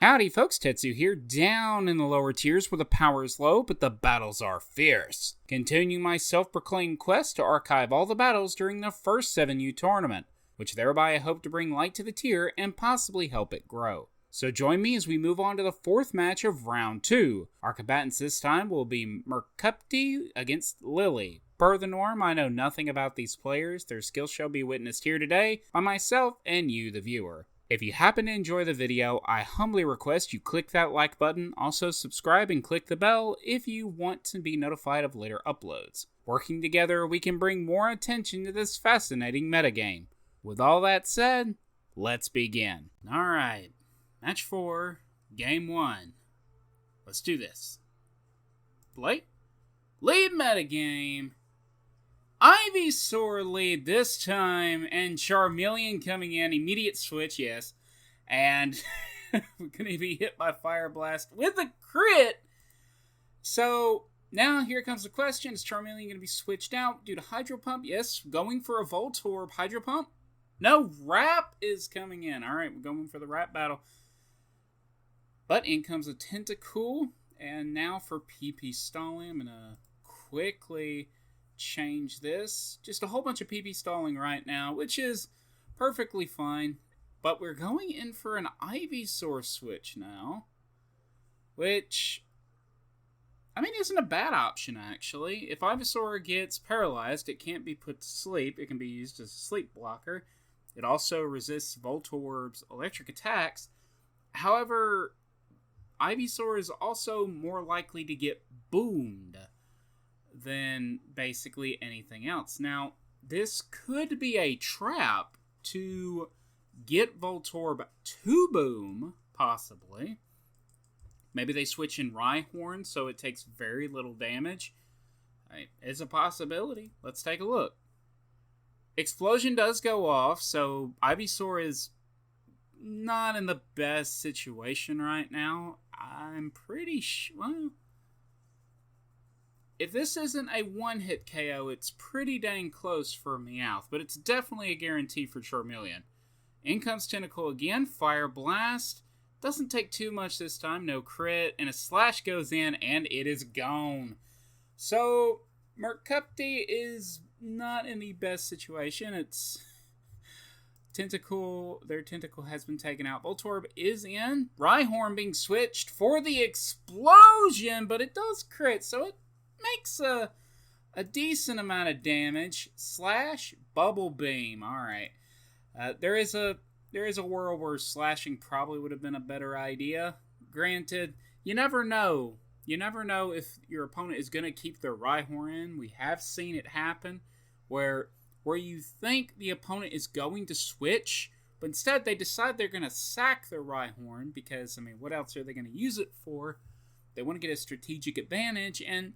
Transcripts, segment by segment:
Howdy folks, Tetsu here, down in the lower tiers where the power is low, but the battles are fierce. Continuing my self-proclaimed quest to archive all the battles during the first 7U tournament, which thereby I hope to bring light to the tier and possibly help it grow. So join me as we move on to the fourth match of round 2. Our combatants this time will be Mercupty against Lily. Per the norm, I know nothing about these players. Their skills shall be witnessed here today by myself and you, the viewer. If you happen to enjoy the video, I humbly request you click that like button, also subscribe and click the bell if you want to be notified of later uploads. Working together, we can bring more attention to this fascinating metagame. With all that said, let's begin. Alright, match 4, game 1. Let's do this. Blake? Lead metagame. Ivysaur lead this time, and Charmeleon coming in, immediate switch, yes. And we're going to be hit by Fire Blast with a crit. So now here comes the question, is Charmeleon going to be switched out due to Hydro Pump? Yes, going for a Voltorb. Hydro Pump? No, Wrap is coming in. Alright, we're going for the Wrap battle. But in comes a Tentacool, and now for PP stalling, I'm going to quickly change this. Just a whole bunch of PP stalling right now, which is perfectly fine. But we're going in for an Ivysaur switch now, which, I mean, isn't a bad option, actually. If Ivysaur gets paralyzed, it can't be put to sleep. It can be used as a sleep blocker. It also resists Voltorb's electric attacks. However, Ivysaur is also more likely to get boomed than basically anything else. Now, this could be a trap to get Voltorb to boom, possibly. Maybe they switch in Rhyhorn so it takes very little damage. It's a possibility. Let's take a look. Explosion does go off, so Ivysaur is not in the best situation right now. I'm pretty sure... Well, if this isn't a one-hit KO, it's pretty dang close for Meowth, but it's definitely a guarantee for Charmeleon. In comes Tentacool again, Fire Blast. Doesn't take too much this time, no crit, and a Slash goes in, and it is gone. So, Mercupty is not in the best situation. It's Tentacool, their Tentacool has been taken out. Voltorb is in. Rhyhorn being switched for the explosion, but it does crit, so it makes a decent amount of damage. Slash, Bubble Beam. Alright. There is a world where slashing probably would have been a better idea. Granted, you never know. You never know if your opponent is going to keep their Rhyhorn in. We have seen it happen where you think the opponent is going to switch, but instead they decide they're going to sack their Rhyhorn because, I mean, what else are they going to use it for? They want to get a strategic advantage, and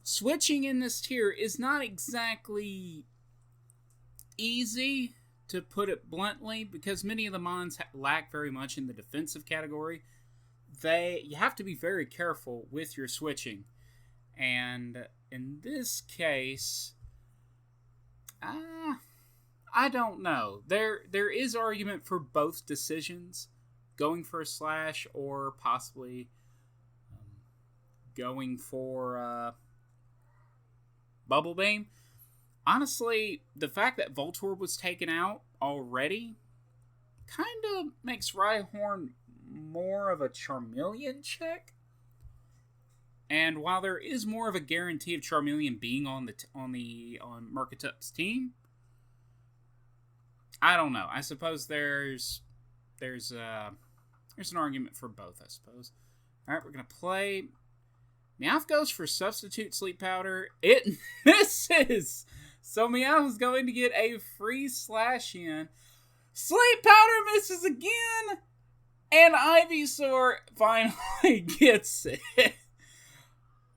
switching in this tier is not exactly easy, to put it bluntly, because many of the mons lack very much in the defensive category. You have to be very careful with your switching. And in this case, I don't know. There is argument for both decisions, going for a Slash or possibly going for Bubble Beam. Honestly, the fact that Voltorb was taken out already kind of makes Rhyhorn more of a Charmeleon check. And while there is more of a guarantee of Charmeleon being on Mercutup's team, I don't know. I suppose there's an argument for both, I suppose. All right, we're gonna play. Meowth goes for Substitute Sleep Powder. It misses! So Meowth is going to get a free Slash in. Sleep Powder misses again! And Ivysaur finally gets it.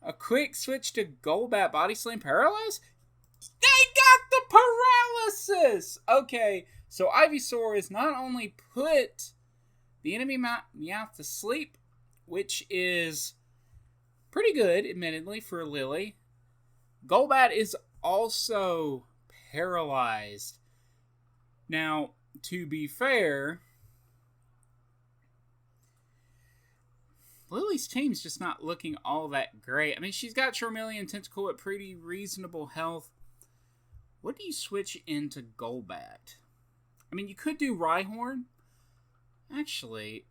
A quick switch to Golbat Body Slam Paralyze? They got the paralysis! Okay, so Ivysaur has not only put the enemy Meowth to sleep, which is pretty good, admittedly, for Lily. Golbat is also paralyzed. Now, to be fair, Lily's team's just not looking all that great. I mean, she's got Charmeleon Tentacle at pretty reasonable health. What do you switch into Golbat? I mean, you could do Rhyhorn. Actually,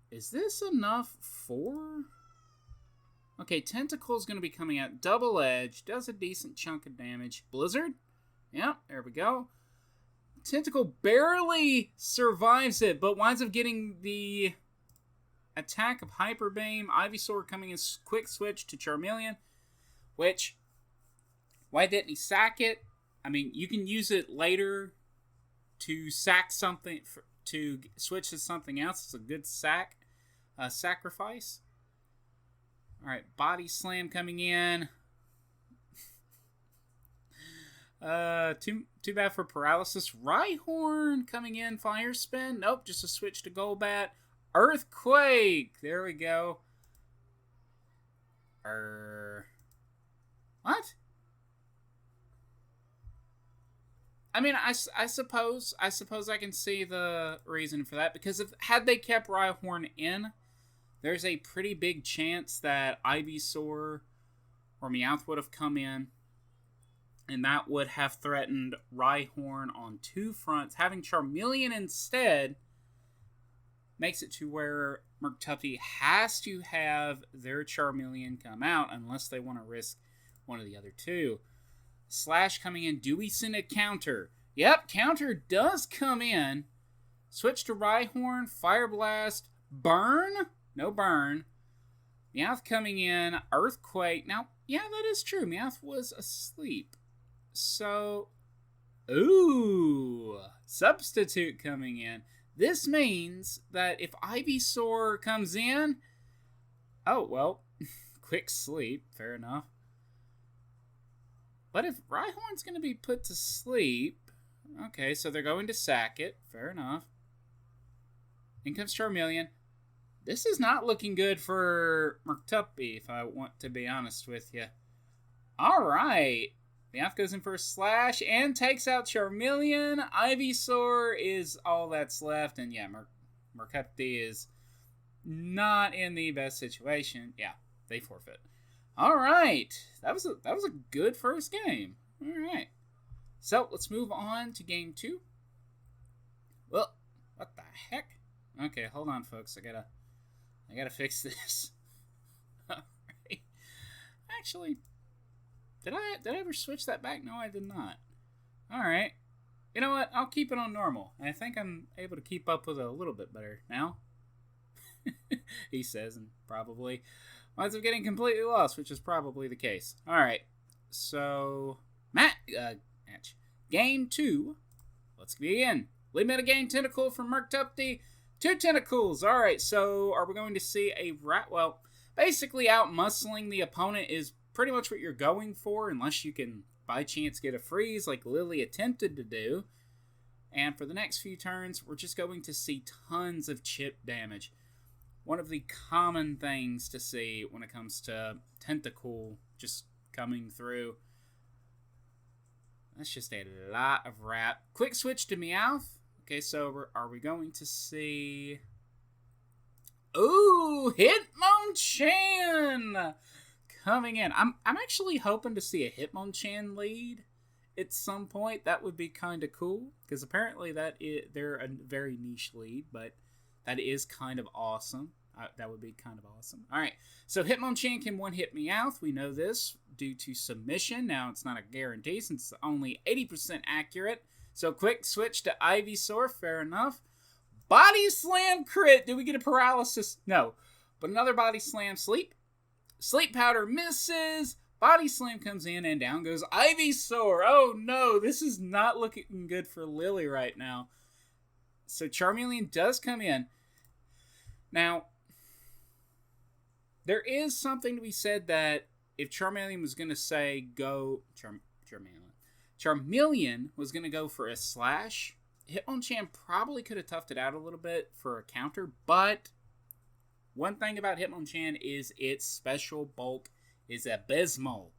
is this enough for... Okay, Tentacle's going to be coming out. Double Edge. Does a decent chunk of damage. Blizzard? Yep, there we go. Tentacle barely survives it, but winds up getting the attack of Hyper Beam. Ivysaur coming in quick switch to Charmeleon, which, why didn't he sack it? I mean, you can use it later to sack something, to switch to something else. It's a good sacrifice. Alright, Body Slam coming in. Too bad for Paralysis. Rhyhorn coming in. Fire Spin. Nope, just a switch to Golbat. Earthquake. There we go. What? I mean, I suppose I can see the reason for that, because had they kept Rhyhorn in, there's a pretty big chance that Ivysaur or Meowth would have come in, and that would have threatened Rhyhorn on two fronts. Having Charmeleon instead makes it to where Mercupty has to have their Charmeleon come out unless they want to risk one of the other two. Slash coming in. Do we send a counter? Yep, counter does come in. Switch to Rhyhorn. Fire Blast. Burn? No burn. Meowth coming in. Earthquake. Now, yeah, that is true. Meowth was asleep. So, ooh, substitute coming in. This means that if Ivysaur comes in, oh, well, quick sleep, fair enough. But if Rhyhorn's going to be put to sleep, okay, so they're going to sack it, fair enough. In comes Charmeleon. This is not looking good for Mercupty, if I want to be honest with you. Alright. Meowth goes in for a slash and takes out Charmeleon. Ivysaur is all that's left. And yeah, Mercupty is not in the best situation. Yeah, they forfeit. Alright. That was a good first game. Alright. So, let's move on to game 2. Well, what the heck? Okay, hold on, folks. I gotta fix this. Alright. Actually, did I ever switch that back? No, I did not. Alright. You know what? I'll keep it on normal. I think I'm able to keep up with it a little bit better now. He says, and probably winds up getting completely lost, which is probably the case. Alright. So, game 2. Let's begin. Lead metagame Tentacle from Mercupty. 2 tentacles. Alright, so are we going to see a rat? Well, basically out-muscling the opponent is pretty much what you're going for, unless you can by chance get a freeze like Lily attempted to do. And for the next few turns, we're just going to see tons of chip damage. One of the common things to see when it comes to Tentacle just coming through. That's just a lot of rap. Quick switch to Meowth. Okay, so are we going to see... Ooh, Hitmonchan coming in. I'm actually hoping to see a Hitmonchan lead at some point. That would be kind of cool, because apparently they're a very niche lead, but that is kind of awesome. That would be kind of awesome. Alright, so Hitmonchan can one-hit Meowth. We know this due to submission. Now, it's not a guarantee since it's only 80% accurate. So, quick switch to Ivysaur. Fair enough. Body Slam crit. Did we get a paralysis? No. But another Body Slam. Sleep. Sleep Powder misses. Body Slam comes in and down goes Ivysaur. Oh no, this is not looking good for Lily right now. So Charmeleon does come in. Now, there is something to be said that if Charmeleon was going to say go... Charmeleon was going to go for a slash, Hitmonchan probably could have toughed it out a little bit for a counter, but one thing about Hitmonchan is its special bulk is abysmal.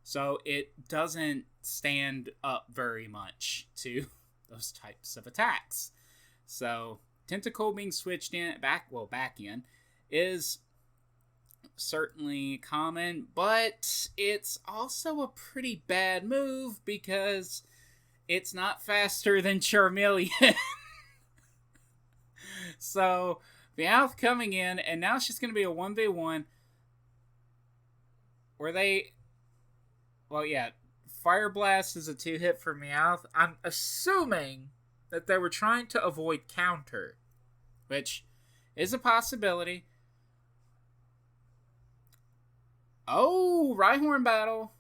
So it doesn't stand up very much to those types of attacks. So Tentacle being switched in back in, is certainly common, but it's also a pretty bad move because it's not faster than Charmeleon. So, Meowth coming in, and now it's just going to be a 1v1 where they... Well, yeah, Fire Blast is a 2-hit for Meowth. I'm assuming that they were trying to avoid counter, which is a possibility. Oh, Rhyhorn battle.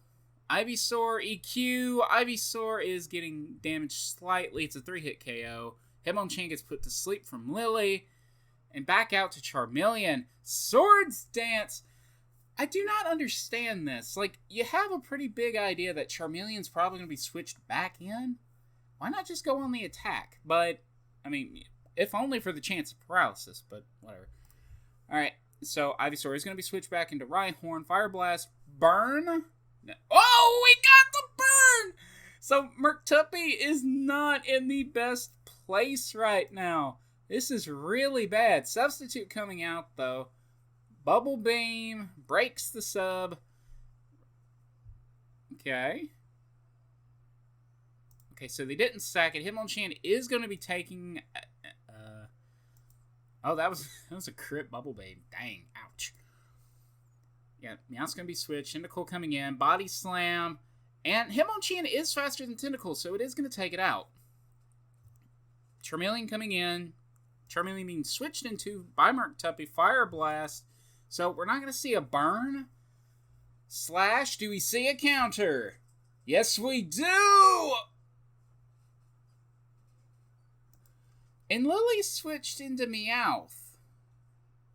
Ivysaur, EQ. Ivysaur is getting damaged slightly. It's a 3-hit KO. Hitmonchan gets put to sleep from Lily. And back out to Charmeleon. Swords Dance. I do not understand this. Like, you have a pretty big idea that Charmeleon's probably going to be switched back in. Why not just go on the attack? But, I mean, if only for the chance of paralysis, but whatever. Alright, so Ivysaur is going to be switched back into Rhyhorn. Fire Blast. Burn. No. Oh, we got the burn! So, Mercupty is not in the best place right now. This is really bad. Substitute coming out, though. Bubble Beam breaks the sub. Okay. Okay, so they didn't sack it. Hitmonchan is going to be taking... oh, that was a crit Bubble Beam. Dang, ouch. Yeah, Meowth's going to be switched. Tentacle coming in. Body Slam. And Hitmonchan is faster than Tentacle, so it is going to take it out. Charmeleon coming in. Charmeleon being switched into by Mercupty. Fire Blast. So we're not going to see a burn. Slash, do we see a counter? Yes, we do! And Lily switched into Meowth.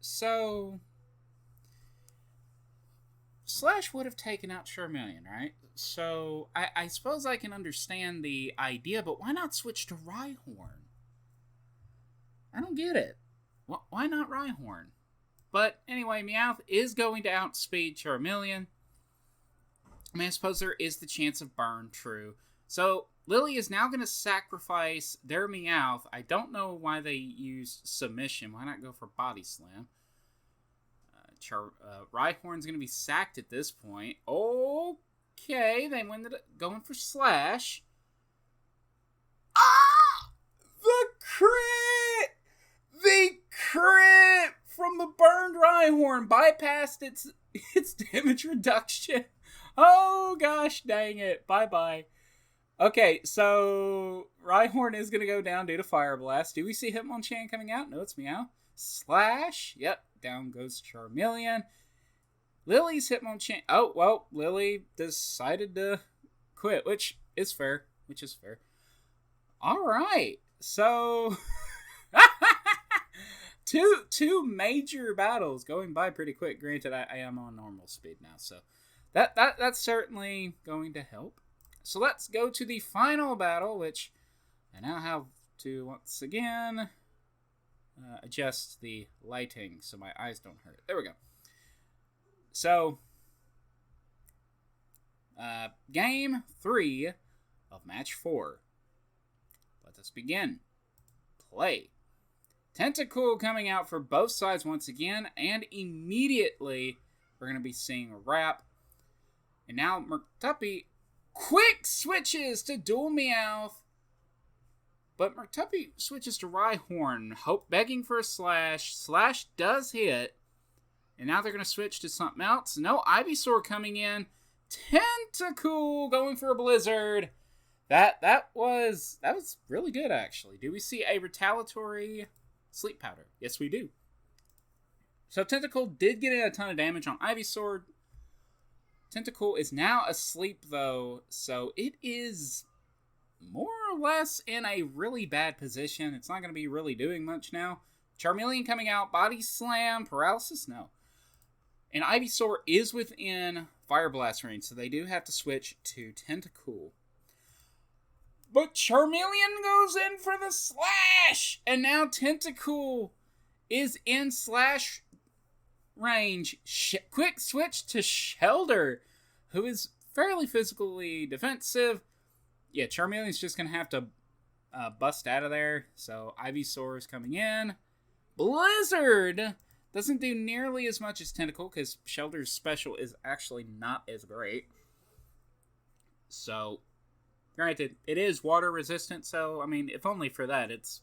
So... Slash would have taken out Charmeleon, right? So, I suppose I can understand the idea, but why not switch to Rhyhorn? I don't get it. Why not Rhyhorn? But anyway, Meowth is going to outspeed Charmeleon. I mean, I suppose there is the chance of burn, true. So, Lily is now going to sacrifice their Meowth. I don't know why they used Submission. Why not go for Body Slam? Rhyhorn's going to be sacked at this point. Okay, they went going for Slash. Ah! The crit! The crit from the burned Rhyhorn bypassed its damage reduction. Oh gosh, dang it. Bye-bye. Okay, so Rhyhorn is going to go down due to Fire Blast. Do we see Hitmonchan coming out? No, it's Meow. Slash. Yep, down goes Charmeleon. Lily's Hitmonchan. Oh, well, Lily decided to quit, which is fair. All right, so two major battles going by pretty quick. Granted, I am on normal speed now, so that's certainly going to help. So let's go to the final battle, which I now have to once again adjust the lighting so my eyes don't hurt. There we go. So, game 3 of match 4. Let us begin. Play. Tentacool coming out for both sides once again, and immediately we're going to be seeing a wrap. And now Mercupty quick switches to dual Meowth, but Mercupty switches to Rhyhorn, begging for a Slash. Slash does hit, and now they're going to switch to something else. No, Ivysaur coming in. Tentacool going for a Blizzard. That was really good, actually. Do we see a retaliatory Sleep Powder? Yes, we do. So Tentacool did get in a ton of damage on Ivysaur. Tentacool is now asleep, though, so it is more or less in a really bad position. It's not going to be really doing much now. Charmeleon coming out. Body Slam. Paralysis? No. And Ivysaur is within Fire Blast range, so they do have to switch to Tentacool. But Charmeleon goes in for the Slash! And now Tentacool is in Slash range. Quick switch to Shelter, who is fairly physically defensive. Yeah, Charmeleon's just going to have to bust out of there. So Ivysaur is coming in. Blizzard! Doesn't do nearly as much as Tentacle, because Shelter's special is actually not as great. So, granted, it is water resistant, so, I mean, if only for that, it's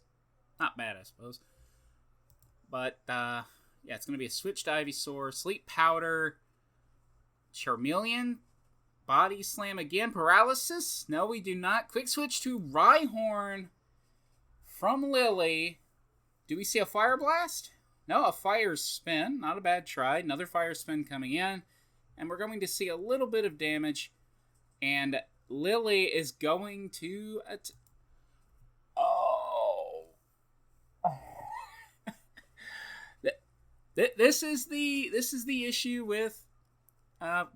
not bad, I suppose. But, yeah, it's going to be a switched Ivysaur, Sleep Powder, Charmeleon, Body Slam again, Paralysis. No, we do not. Quick switch to Rhyhorn from Lily. Do we see a Fire Blast? No, a Fire Spin. Not a bad try. Another Fire Spin coming in. And we're going to see a little bit of damage. And Lily is going to... This is the issue with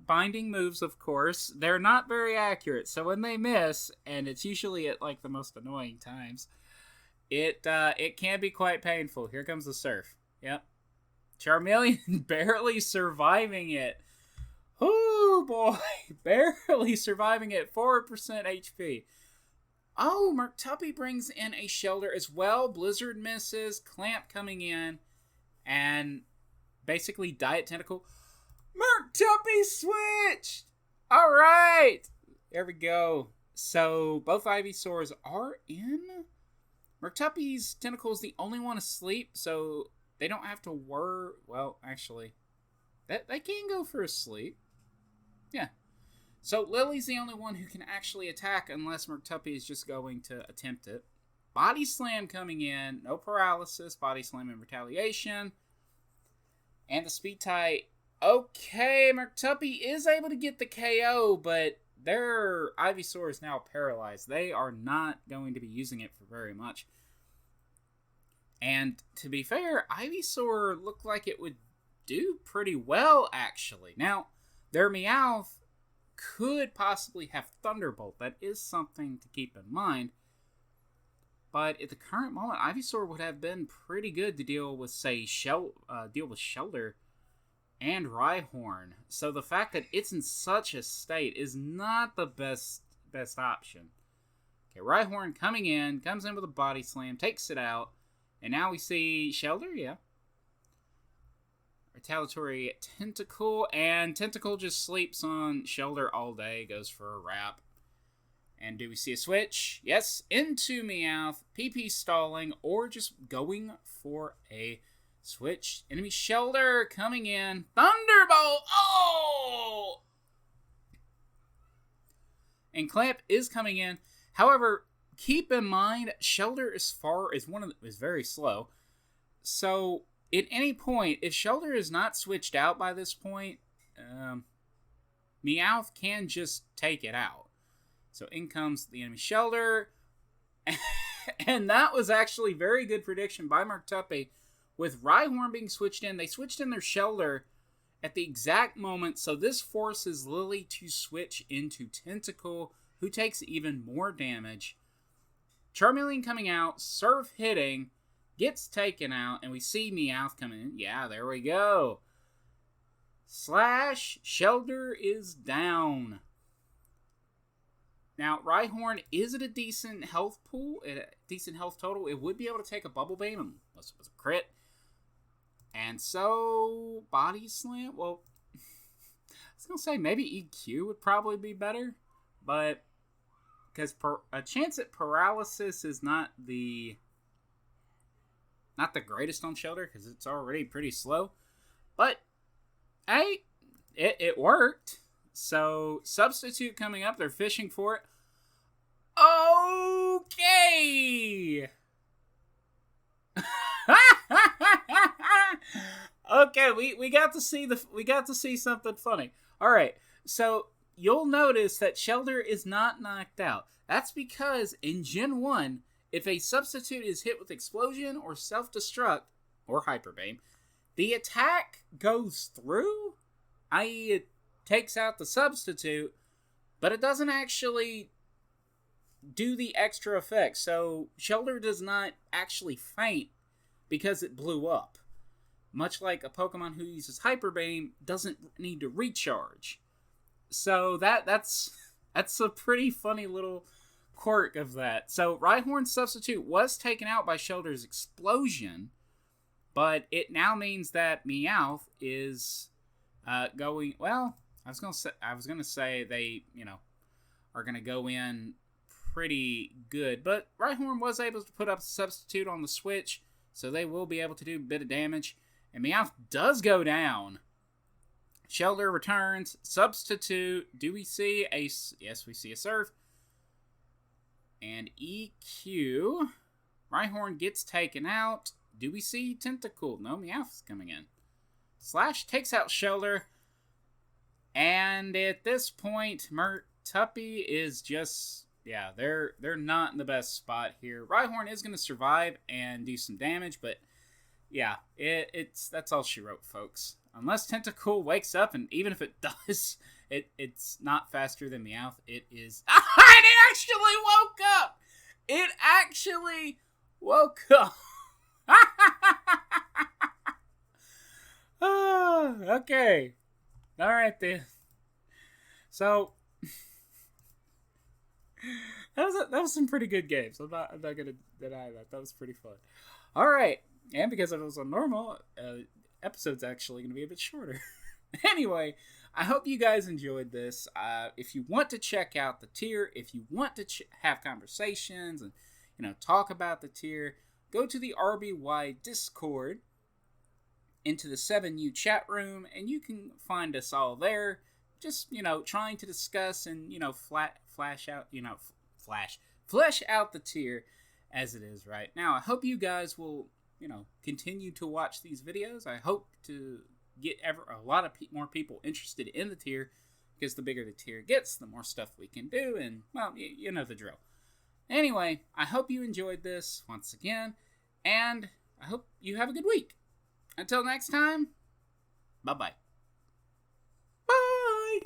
binding moves, of course. They're not very accurate. So when they miss, and it's usually at like the most annoying times, it can be quite painful. Here comes the Surf. Yep. Charmeleon barely surviving it. Oh boy, barely surviving it. 4% HP. Oh, Mercupty brings in a Shelter as well. Blizzard misses. Clamp coming in. And basically Diet Tentacle. Mercupty switched! Alright! There we go. So, both Ivysaurs are in. Mercupty's Tentacle is the only one asleep, so they don't have to worry. Well, actually, they can go for a sleep. Yeah. So, Lily's the only one who can actually attack unless Mercupty is just going to attempt it. Body Slam coming in. No Paralysis. Body Slam in retaliation. And the Speed Tie. Okay, Mercupty is able to get the KO, but their Ivysaur is now paralyzed. They are not going to be using it for very much. And to be fair, Ivysaur looked like it would do pretty well, actually. Now, their Meowth could possibly have Thunderbolt. That is something to keep in mind. But at the current moment, Ivysaur would have been pretty good to deal with, say, Shelter and Rhyhorn. So the fact that it's in such a state is not the best option. Okay, Rhyhorn coming in, comes in with a Body Slam, takes it out, and now we see Shelter, yeah. Retaliatory Tentacle, and Tentacle just sleeps on Shelter all day, goes for a wrap. And do we see a switch? Yes, into Meowth, PP stalling, or just going for a switch. Enemy Shelter coming in. Thunderbolt! Oh! And Clamp is coming in. However, keep in mind, Shelter is very slow. So, at any point, if Shelter is not switched out by this point, Meowth can just take it out. So in comes the enemy Shelter. And that was actually very good prediction by Mercupty. With Rhyhorn being switched in, they switched in their Shelter at the exact moment. So this forces Lily to switch into Tentacle, who takes even more damage. Charmeleon coming out, Surf hitting, gets taken out, and we see Meowth coming in. Yeah, there we go. Slash, Shelter is down. Now, Rhyhorn is at a decent health pool, at a decent health total. It would be able to take a Bubble Beam, unless it was a crit. And so, Body Slam, well, I was going to say maybe EQ would probably be better, but because a chance at Paralysis is not the greatest on Shelter, because it's already pretty slow. But, hey, it worked. So, Substitute coming up. They're fishing for it. Okay! Okay, we got to see something funny. Alright, so you'll notice that Shelter is not knocked out. That's because in Gen 1, if a Substitute is hit with Explosion or Self-Destruct, or Hyper Beam, the attack goes through, i.e. it takes out the Substitute, but it doesn't actually do the extra effect. So Shelter does not actually faint because it blew up. Much like a Pokemon who uses Hyper Beam doesn't need to recharge. So that's a pretty funny little quirk of that. So Rhyhorn's Substitute was taken out by Shelter's Explosion, But it now means that Meowth is going. Well, I was gonna say they, are gonna go in pretty good. But Rhyhorn was able to put up a substitute on the switch, so they will be able to do a bit of damage. And Meowth does go down. Shelter returns. Substitute. Do we see a... Yes, we see a Surf. And EQ. Rhyhorn gets taken out. Do we see Tentacool? No, Meowth's coming in. Slash takes out Shelter. And at this point, Mercupty is just... Yeah, they're not in the best spot here. Rhyhorn is going to survive and do some damage, but... Yeah, that's all she wrote, folks. Unless Tentacool wakes up, and even if it does, it's not faster than Meowth. It is... And it actually woke up! It actually woke up! Okay. Alright then. So... That was some pretty good games. I'm not gonna deny that. That was pretty fun. Alright. And because if it was on normal, episode's actually going to be a bit shorter. Anyway, I hope you guys enjoyed this. If you want to check out the tier, if you want to have conversations and, talk about the tier, go to the RBY Discord, into the 7U chat room, and you can find us all there. Just, trying to discuss and, flesh out the tier as it is right now. I hope you guys will... continue to watch these videos. I hope to get a lot of more people interested in the tier, because the bigger the tier gets, the more stuff we can do, and, well, you know the drill. Anyway, I hope you enjoyed this once again, and I hope you have a good week. Until next time, bye-bye. Bye!